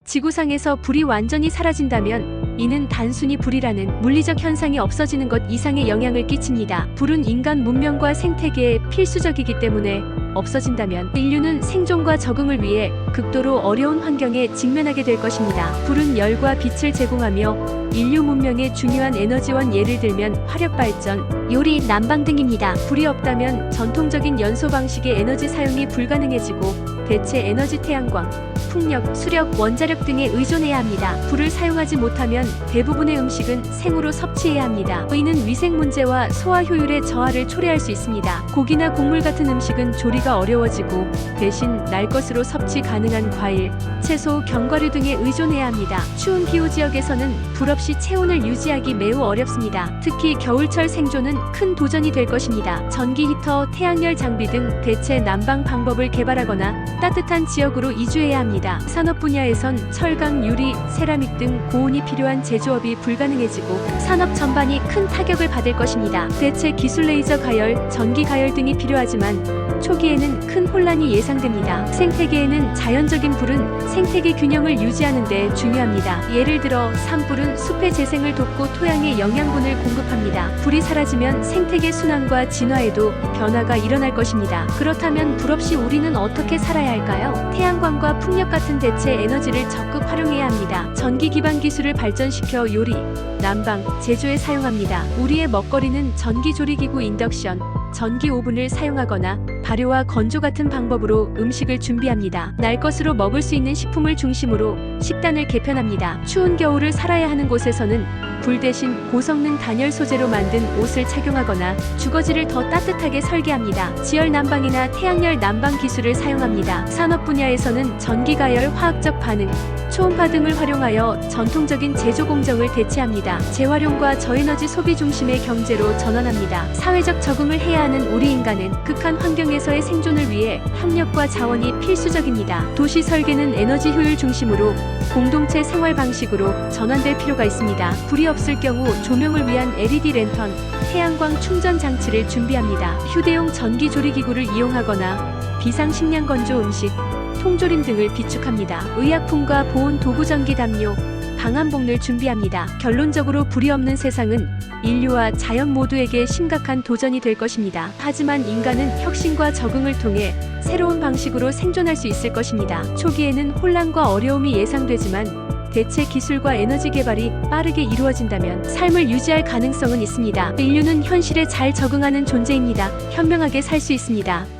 지구상에서 불이 완전히 사라진다면 이는 단순히 불이라는 물리적 현상이 없어지는 것 이상의 영향을 끼칩니다. 불은 인간 문명과 생태계에 필수적이기 때문에 없어진다면 인류는 생존과 적응을 위해 극도로 어려운 환경에 직면하게 될 것입니다. 불은 열과 빛을 제공하며 인류 문명의 중요한 에너지원, 예를 들면 화력 발전, 요리, 난방 등입니다. 불이 없다면 전통적인 연소 방식의 에너지 사용이 불가능해지고 대체 에너지, 태양광, 풍력, 수력, 원자력 등에 의존해야 합니다. 불을 사용하지 못하면 대부분의 음식은 생으로 섭취해야 합니다. 이는 위생 문제와 소화 효율의 저하를 초래할 수 있습니다. 고기나 곡물 같은 음식은 조리가 어려워지고 대신 날 것으로 섭취 가능한 과일, 채소, 견과류 등에 의존해야 합니다. 추운 기후 지역에서는 불 없이 체온을 유지하기 매우 어렵습니다. 특히 겨울철 생존은 큰 도전이 될 것입니다. 전기 히터, 태양열 장비 등 대체 난방 방법을 개발하거나 따뜻한 지역으로 이주해야 합니다. 산업 분야에선 철강, 유리, 세라믹 등 고온이 필요한 제조업이 불가능해지고 산업 전반이 큰 타격을 받을 것입니다. 대체 기술, 레이저 가열, 전기 가열 등이 필요하지만 초기에는 큰 혼란이 예상됩니다. 생태계에는 자연적인 불은 생태계 균형을 유지하는 데 중요합니다. 예를 들어 산불은 숲의 재생을 돕고 토양에 영양분을 공급합니다. 불이 사라지면 생태계 순환과 진화에도 변화가 일어날 것입니다. 그렇다면 불 없이 우리는 어떻게 살아야 할까요? 태양광과 풍력 같은 대체 에너지를 적극 활용해야 합니다. 전기 기반 기술을 발전시켜 요리, 난방, 제조에 사용합니다. 우리의 먹거리는 전기 조리기구, 인덕션, 전기 오븐을 사용하거나 발효와 건조 같은 방법으로 음식을 준비합니다. 날 것으로 먹을 수 있는 식품을 중심으로 식단을 개편합니다. 추운 겨울을 살아야 하는 곳에서는 불 대신 고성능 단열 소재로 만든 옷을 착용하거나 주거지를 더 따뜻하게 설계합니다. 지열 난방이나 태양열 난방 기술을 사용합니다. 산업 분야에서는 전기 가열, 화학적 반응, 초음파 등을 활용하여 전통적인 제조 공정을 대체합니다. 재활용과 저에너지 소비 중심의 경제로 전환합니다. 사회적 적응을 해야 하는 우리 인간은 극한 환경에서의 생존을 위해 협력과 자원이 필수적입니다. 도시 설계는 에너지 효율 중심으로 공동체 생활 방식으로 전환될 필요가 있습니다. 불이 없을 경우 조명을 위한 LED 랜턴, 태양광 충전 장치를 준비합니다. 휴대용 전기 조리기구를 이용하거나 비상 식량, 건조 음식, 통조림 등을 비축합니다. 의약품과 보온 도구, 전기 담요, 방한복을 준비합니다. 결론적으로 불이 없는 세상은 인류와 자연 모두에게 심각한 도전이 될 것입니다. 하지만 인간은 혁신과 적응을 통해 새로운 방식으로 생존할 수 있을 것입니다. 초기에는 혼란과 어려움이 예상되지만 대체 기술과 에너지 개발이 빠르게 이루어진다면 삶을 유지할 가능성은 있습니다. 인류는 현실에 잘 적응하는 존재입니다. 현명하게 살 수 있습니다.